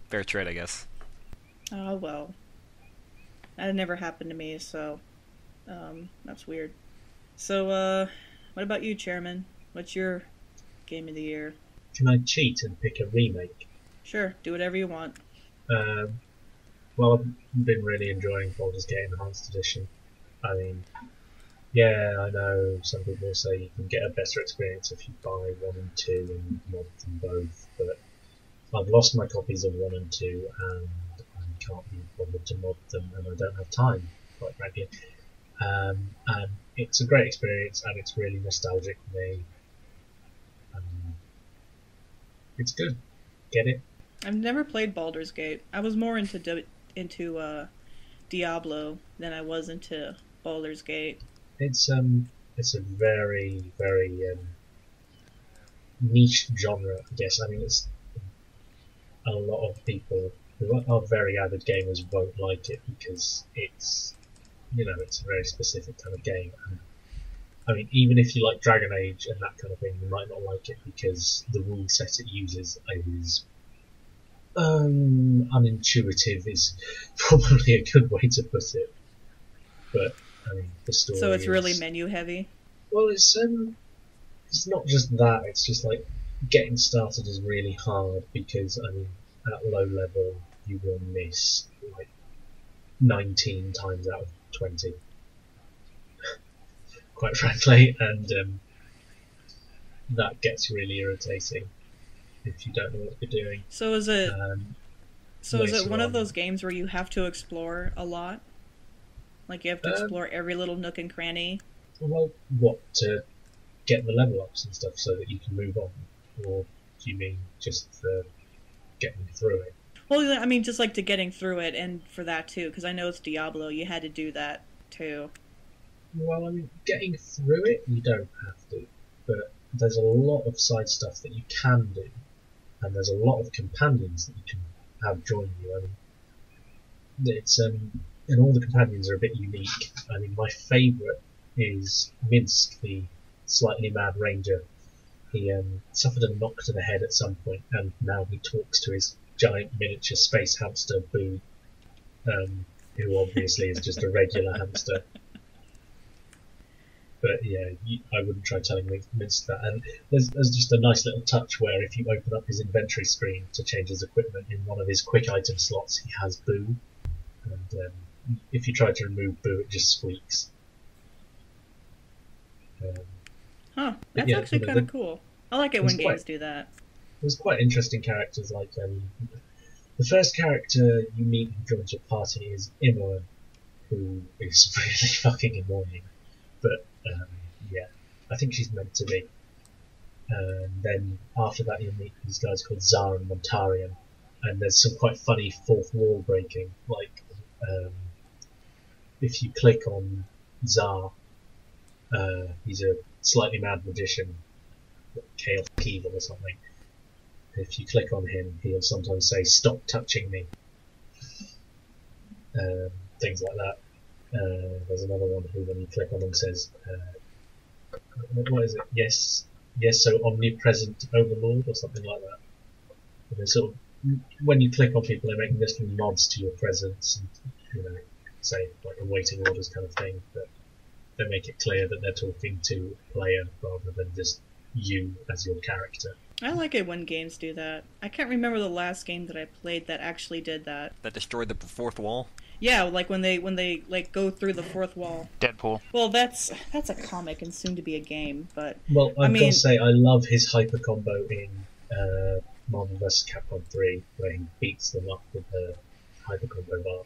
fair trade, I guess. Oh, well. That never happened to me, so that's weird. So, what about you, Chairman? What's your game of the year? Can I cheat and pick a remake? Sure, do whatever you want. Well, I've been really enjoying Baldur's Gate Enhanced Edition. I mean, yeah, I know some people say you can get a better experience if you buy 1 and 2 and mod them both, but I've lost my copies of 1 and 2 and I can't be bothered to mod them, and I don't have time, quite frankly. And it's a great experience, and it's really nostalgic for me. It's good. Get it? I've never played Baldur's Gate. I was more into Diablo than I was into Baldur's Gate. It's a very, very niche genre, I guess. I mean, it's a lot of people who are very avid gamers won't like it because it's, it's a very specific kind of game. And, I mean, even if you like Dragon Age and that kind of thing, you might not like it because the rule set it uses is unintuitive is probably a good way to put it. But I mean, the story. So it's really is, menu heavy? well, it's not just that. It's just like getting started is really hard because I mean, at low level you will miss like 19 times out of 20, quite frankly, and that gets really irritating if you don't know what you're doing. So is it Later one of on. those games where you have to explore a lot? Like you have to explore every little nook and cranny? Well, what, to get the level ups and stuff so that you can move on? Or do you mean just for getting through it? Well, I mean, just like to getting through it, and for that too, because I know it's Diablo, you had to do that too. Well, I mean, getting through it, you don't have to, but there's a lot of side stuff that you can do, and there's a lot of companions that you can have join you. I mean, it's and all the companions are a bit unique. I mean, my favourite is Minsk, the slightly mad ranger. He suffered a knock to the head at some point, and now he talks to his giant miniature space hamster Boo, who obviously is just a regular hamster. But yeah, I wouldn't try telling Minsk that. And there's just a nice little touch where if you open up his inventory screen to change his equipment, in one of his quick item slots he has Boo, and if you try to remove Boo, it just squeaks. Huh, that's yeah, actually kind of cool. I like it when games do that. There's quite interesting characters, like the first character you meet who joins your party is Imoen, who is really fucking annoying, but yeah, I think she's meant to be. And then after that you'll meet these guys called Zar and Montarian, and there's some quite funny fourth wall breaking, like if you click on Zar, he's a slightly mad magician, Chaos Evil or something. If you click on him, he'll sometimes say, "Stop touching me." Things like that. There's another one who, when you click on him, says, what is it? Yes, so omnipresent overlord, or something like that. And they sort of, when you click on people, they make little nods to your presence, and say like awaiting orders kind of thing. But they make it clear that they're talking to a player rather than just you as your character. I like it when games do that. I can't remember the last game that I played that actually did that. That destroyed the fourth wall? Yeah, like when they like go through the fourth wall. Deadpool. Well, that's a comic and soon to be a game, but well, I've got to say I love his hyper combo in Marvel vs. Capcom 3, where he beats them up with the hyper combo bar.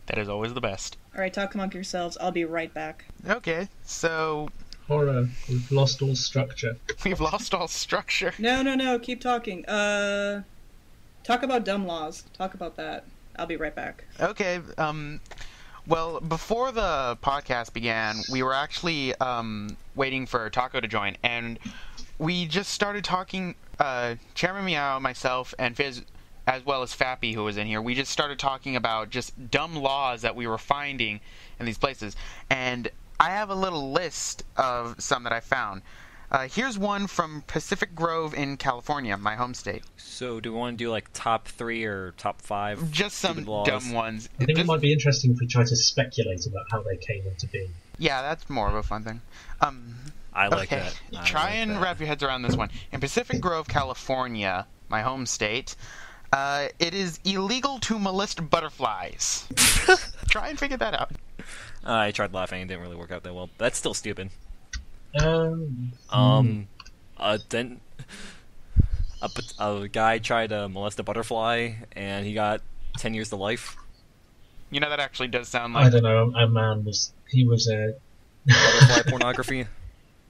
That is always the best. All right, talk among yourselves. I'll be right back. Okay, so Horror. We've lost all structure. we've lost all structure. No. Keep talking. Talk about dumb laws. Talk about that. I'll be right back. Okay. Well, before the podcast began, we were actually waiting for Taco to join, and we just started talking. Chairman Meow, myself, and Fizz, as well as Fappy, who was in here. We just started talking about just dumb laws that we were finding in these places, and I have a little list of some that I found. Here's one from Pacific Grove in California, my home state. So do we want to do like top 3 or top 5? Just some dumb ones. I think it might be interesting if we try to speculate about how they came into being. Yeah, that's more of a fun thing. I like okay. that. Try and wrap your heads around this one. In Pacific Grove, California, my home state, it is illegal to molest butterflies. Try and figure that out. I tried laughing. It didn't really work out that well. That's still stupid. Hmm. Then a guy tried to molest a butterfly, and he got 10 years to life. You know, that actually does sound like... I don't know, a man was... He was Butterfly pornography.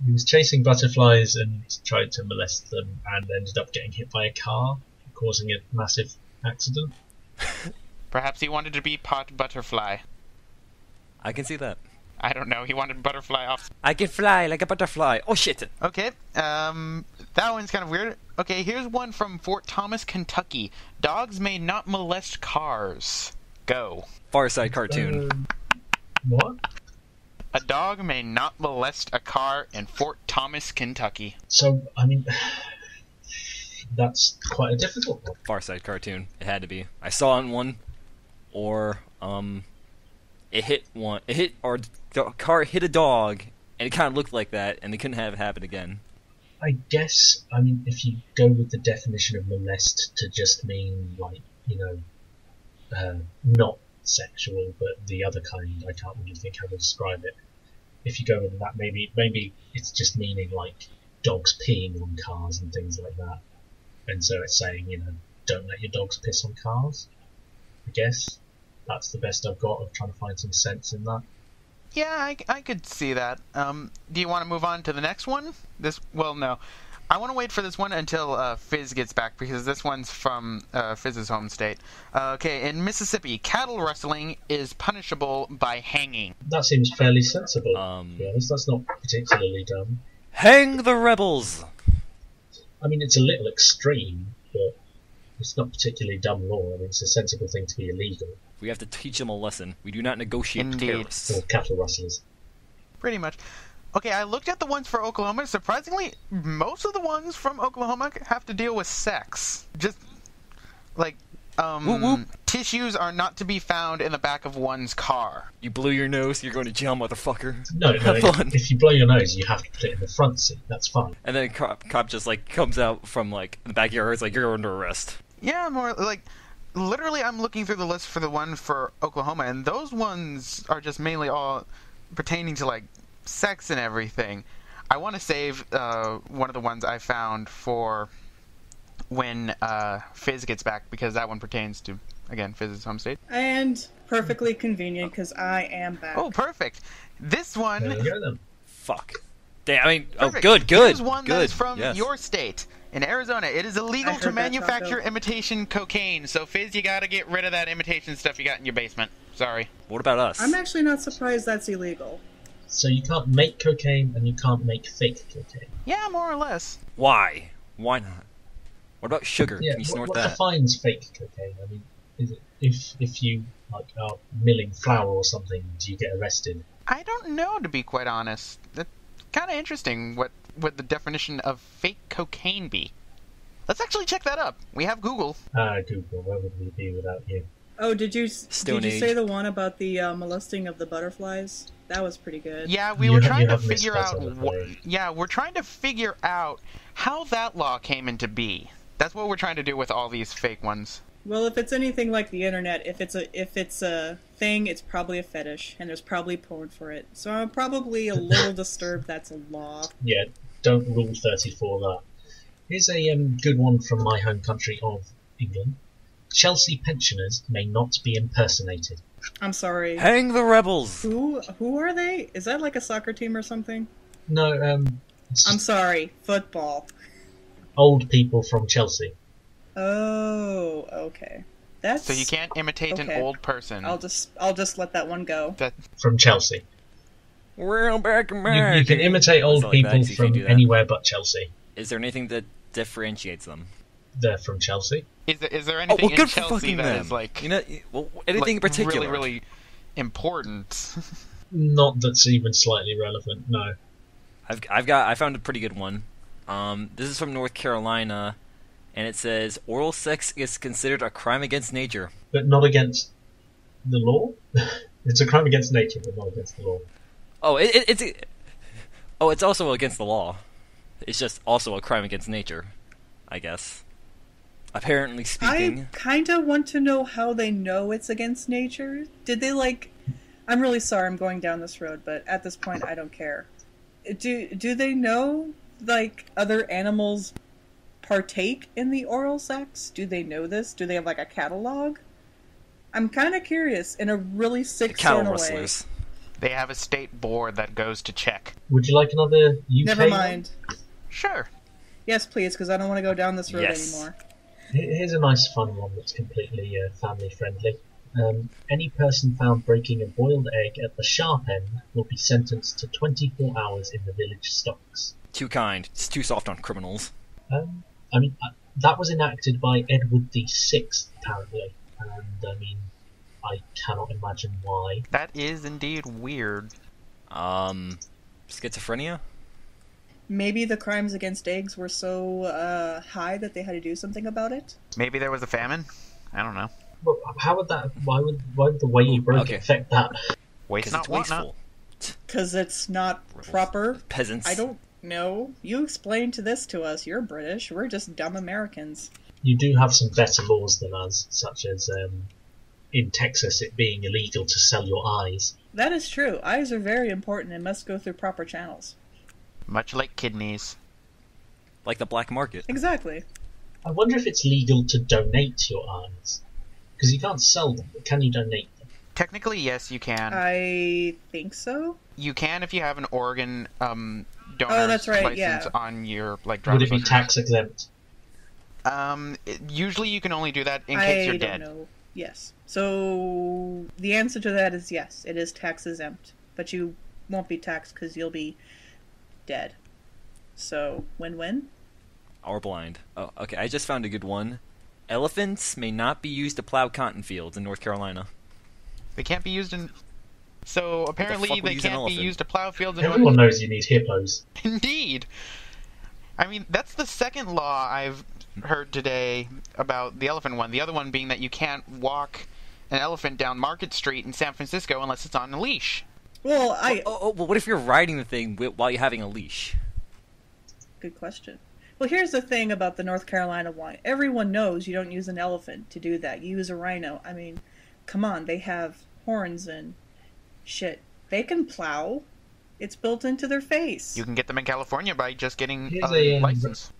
He was chasing butterflies and tried to molest them, and ended up getting hit by a car, causing a massive accident. Perhaps he wanted to be pot butterfly. I can see that. I don't know, he wanted butterfly off. I can fly like a butterfly. Oh shit! Okay, that one's kind of weird. Okay, here's one from Fort Thomas, Kentucky. Dogs may not molest cars. Go. Far Side cartoon. What? A dog may not molest a car in Fort Thomas, Kentucky. So, I mean, that's quite a difficult one. Far Side cartoon. It had to be. I saw it in one, or the car hit a dog, and it kind of looked like that, and they couldn't have it happen again. I guess, I mean, if you go with the definition of molest to just mean, like, not sexual, but the other kind, I can't really think how to describe it. If you go into that, maybe it's just meaning like dogs peeing on cars and things like that. And so it's saying, don't let your dogs piss on cars. I guess that's the best I've got of trying to find some sense in that. Yeah, I could see that. Do you want to move on to the next one? No. I want to wait for this one until Fizz gets back, because this one's from Fizz's home state. Okay, in Mississippi, cattle rustling is punishable by hanging. That seems fairly sensible. Yes, that's not particularly dumb. Hang the rebels! I mean, it's a little extreme, but it's not particularly dumb law. I mean, it's a sensible thing to be illegal. We have to teach them a lesson. We do not negotiate with terrorists. Or cattle rustlers. Pretty much. Okay, I looked at the ones for Oklahoma. Surprisingly, most of the ones from Oklahoma have to deal with sex. Just, like, whoop, whoop. Tissues are not to be found in the back of one's car. You blew your nose, you're going to jail, motherfucker. No, if you blow your nose, you have to put it in the front seat. That's fine. And then a cop just, like, comes out from, like, the backyard. It's like, you're under arrest. Yeah, more, like, literally I'm looking through the list for the one for Oklahoma, and those ones are just mainly all pertaining to, like, sex and everything. I want to save one of the ones I found for when Fizz gets back, because that one pertains to, again, Fizz's home state. And perfectly convenient, because I am back. Oh, perfect. This one... There you go, then. Fuck. Damn, I mean, perfect. Good. Here's one good. that's from your state. In Arizona, it is illegal to manufacture imitation cocaine, so Fizz, you gotta get rid of that imitation stuff you got in your basement. Sorry. What about us? I'm actually not surprised that's illegal. So you can't make cocaine and you can't make fake cocaine. Yeah, more or less. Why? Why not? What about sugar? Yeah, Can you snort what that? defines fake cocaine? I mean, is it if you like are milling flour or something, do you get arrested? I don't know, to be quite honest. That's kind of interesting. What would the definition of fake cocaine be? Let's actually check that up. We have Google. Google, where would we be without you? Oh, did you say the one about the molesting of the butterflies? That was pretty good. Yeah, we're trying to figure out how that law came into be. That's what we're trying to do with all these fake ones. Well, if it's anything like the internet, if it's a thing, it's probably a fetish, and there's probably porn for it. So I'm probably a little disturbed that's a law. Yeah, don't rule 34 that. Here's a good one from my home country of England. Chelsea pensioners may not be impersonated. I'm sorry. Hang the rebels! Who are they? Is that like a soccer team or something? No, I'm sorry, football. Old people from Chelsea. Oh, okay. So you can't imitate an old person. I'll just let that one go. From Chelsea. We're back America. You can imitate old people from anywhere but Chelsea. Is there anything that differentiates them? They're from Chelsea. Is there anything in Chelsea that is like anything like in particular? really, really important? Not that's even slightly relevant. No. I found a pretty good one. This is from North Carolina, and it says oral sex is considered a crime against nature, but not against the law. It's a crime against nature, but not against the law. Oh, it's also against the law. It's just also a crime against nature, I guess. Apparently speaking. I kind of want to know how they know it's against nature. Did they I'm really sorry I'm going down this road, but at this point I don't care. Do they know other animals partake in the oral sex? Do they know this? Do they have a catalog? I'm kind of curious in a really sick sort of way. They have a state board that goes to check. Would you like another UK? Never mind. Sure. Yes, please, because I don't want to go down this road anymore. Here's a nice fun one that's completely family friendly. Any person found breaking a boiled egg at the sharp end will be sentenced to 24 hours in the village stocks. Too kind. It's too soft on criminals. I mean, that was enacted by Edward VI, apparently. And, I mean, I cannot imagine why. That is indeed weird. Schizophrenia? Maybe the crimes against eggs were so high that they had to do something about it? Maybe there was a famine? I don't know. Well, how would that... Why would the way you broke it affect that? Waste not, want not. Because it's not proper. Peasants. I don't know. You explained this to us. You're British. We're just dumb Americans. You do have some better laws than us, such as in Texas it being illegal to sell your eyes. That is true. Eyes are very important and must go through proper channels. Much like kidneys. Like the black market. Exactly. I wonder if it's legal to donate your eyes. Because you can't sell them, but can you donate them? Technically, yes, you can. I think so. You can if you have an organ donor that's right, license yeah. on your Would driver's it be license. tax exempt? Usually you can only do that in case you're dead. I don't know. Yes. So the answer to that is yes. It is tax exempt, but you won't be taxed because you'll be dead. So win-win. Or blind. Oh, okay. I just found a good one. Elephants may not be used to plow cotton fields in North Carolina. They can't be used in... So apparently fuck would they use an can't be elephant? used to plow fields in Everyone knows you need hippos. Indeed. I mean, that's the second law I've heard today about the elephant one. The other one being that you can't walk an elephant down Market Street in San Francisco unless it's on a leash. Well, Well, what if you're riding the thing while you're having a leash? Good question. Well, here's the thing about the North Carolina one. Everyone knows you don't use an elephant to do that. You use a rhino. I mean, come on. They have horns and shit. They can plow. It's built into their face. You can get them in California by just getting Here's a a, license.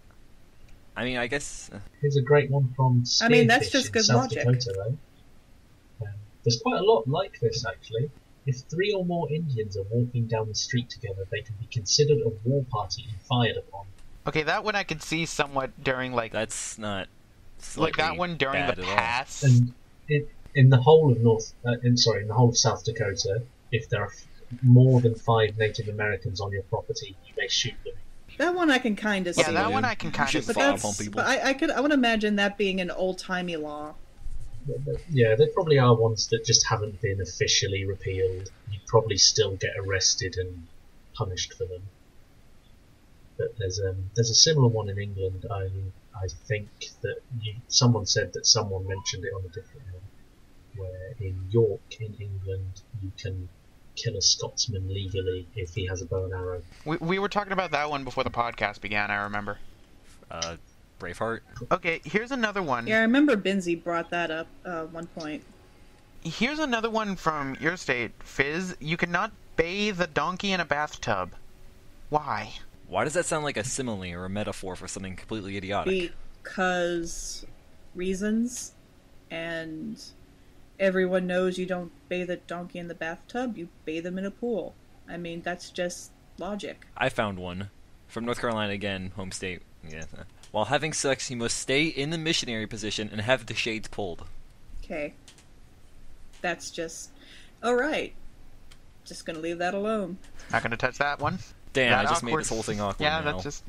I mean, I guess... Here's a great one from Spearfish I mean, that's just in good South logic. Dakota, though. There's quite a lot like this, actually. If 3 or more Indians are walking down the street together, they can be considered a war party and fired upon. Okay, that one I could see somewhat during, like That's not... like that slightly one during the bad at all. pass. And in the whole of in the whole of South Dakota, if there are more than 5 Native Americans on your property, you may shoot them. That one I can kind of Yeah, see. that one I can kind should of But see. fire that's, upon people. but I would imagine that being an old-timey law. Yeah, there probably are ones that just haven't been officially repealed. You'd probably still get arrested and punished for them. But there's a similar one in England. I think that someone said that someone mentioned it on a different one, where in York in England you can kill a Scotsman legally if he has a bow and arrow. We were talking about that one before the podcast began, I remember. Braveheart? Okay, here's another one. Yeah, I remember Binsey brought that up at one point. Here's another one from your state, Fizz. You cannot bathe a donkey in a bathtub. Why? Why does that sound like a simile or a metaphor for something completely idiotic? Because reasons, and everyone knows you don't bathe a donkey in the bathtub, you bathe them in a pool. I mean, that's just logic. I found one. From North Carolina again, home state. Yeah. While having sex, he must stay in the missionary position and have the shades pulled. Okay. That's just... Alright. Just gonna leave that alone. Not gonna touch that one. Damn, That I just made awkward. this whole thing awkward Yeah, now. that's just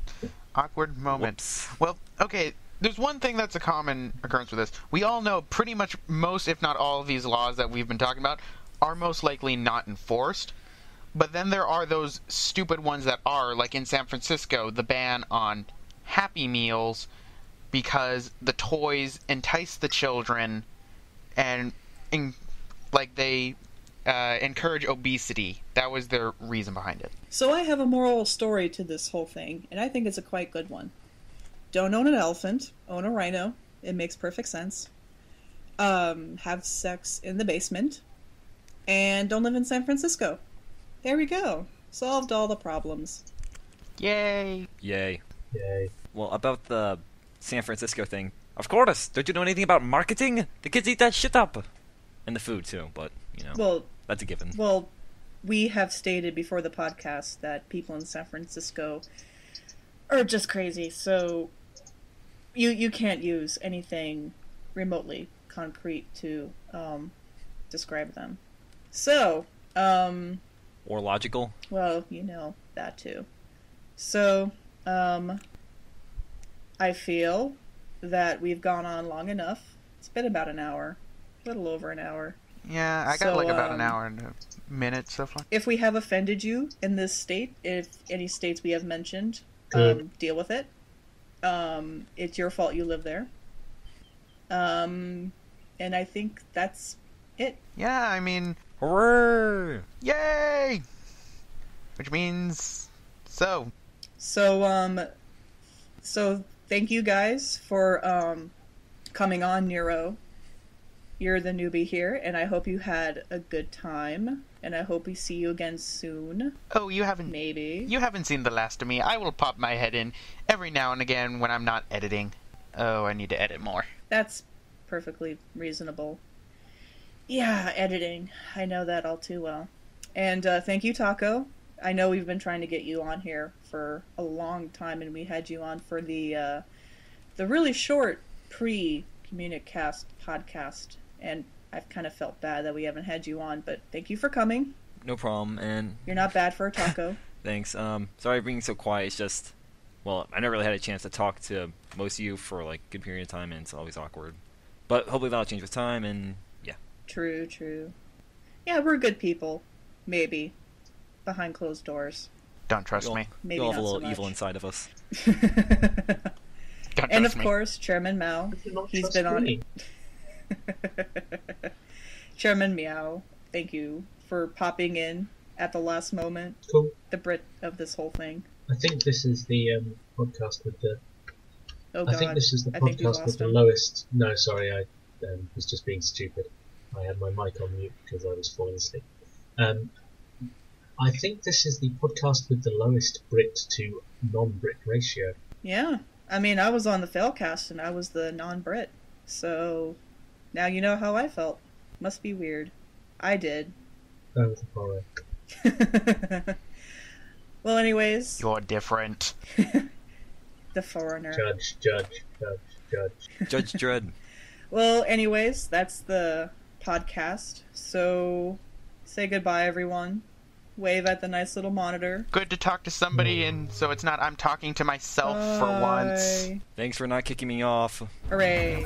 awkward moment. Whoops. Well, okay, there's one thing that's a common occurrence with this. We all know pretty much most, if not all, of these laws that we've been talking about are most likely not enforced. But then there are those stupid ones that are, like in San Francisco, the ban on Happy Meals because the toys entice the children and they encourage obesity. That was their reason behind it. So I have a moral story to this whole thing, and I think it's a quite good one. Don't own an elephant, own a rhino. It makes perfect sense. Have sex in the basement. And don't live in San Francisco. There we go. Solved all the problems. Yay! Yay. Yay. Well, about the San Francisco thing, of course, don't you know anything about marketing? The kids eat that shit up. And the food, too, but, Well, that's a given. Well, we have stated before the podcast that people in San Francisco are just crazy, so you can't use anything remotely concrete to describe them. So, Or logical. well, that too. So, I feel that we've gone on long enough. It's been about an hour, a little over an hour. Yeah, I got So, like about an hour and a minute so far. If we have offended you in this state, if any states we have mentioned, Good. deal with it. It's your fault you live there. And I think that's it. Yeah, I mean, Hooray! yay! Which means so. So, so, thank you guys for coming on, Nero. you're the newbie here, and I hope you had a good time, and I hope we see you again soon. Oh, you haven't seen the last of me. I will pop my head in every now and again when I'm not editing. Oh, I need to edit more. That's perfectly reasonable. Yeah, editing. I know that all too well. And thank you, Taco. I know we've been trying to get you on here for a long time, and we had you on for the really short pre-CommuniCast podcast, and I've kind of felt bad that we haven't had you on, but thank you for coming. No problem, and You're not bad for a taco. thanks. Sorry for being so quiet. It's just, well, I never really had a chance to talk to most of you for like a good period of time, and it's always awkward. But hopefully that'll change with time, and yeah. True. Yeah, we're good people. Maybe. Behind closed doors. Don't trust me. Maybe We all have not a so little evil much. inside of us. Don't And trust of me. course, Chairman Mao. I do not He's trust been on me. Chairman Meow, thank you for popping in at the last moment. Cool. The Brit of this whole thing. I think this is the podcast with the. Oh God, I think this is the I think we podcast with lost the him. lowest. No, sorry, I was just being stupid. I had my mic on mute because I was falling asleep. I think this is the podcast with the lowest Brit to non-Brit ratio. Yeah, I mean, I was on the Failcast and I was the non-Brit, so now you know how I felt. Must be weird. I did. That was a horror. Well, anyways, You're different. the foreigner. Judge. Judge Dredd. Well, anyways, that's the podcast. So, say goodbye, everyone. Wave at the nice little monitor. Good to talk to somebody, and so it's not I'm talking to myself for once. Bye. Thanks for not kicking me off. Hooray.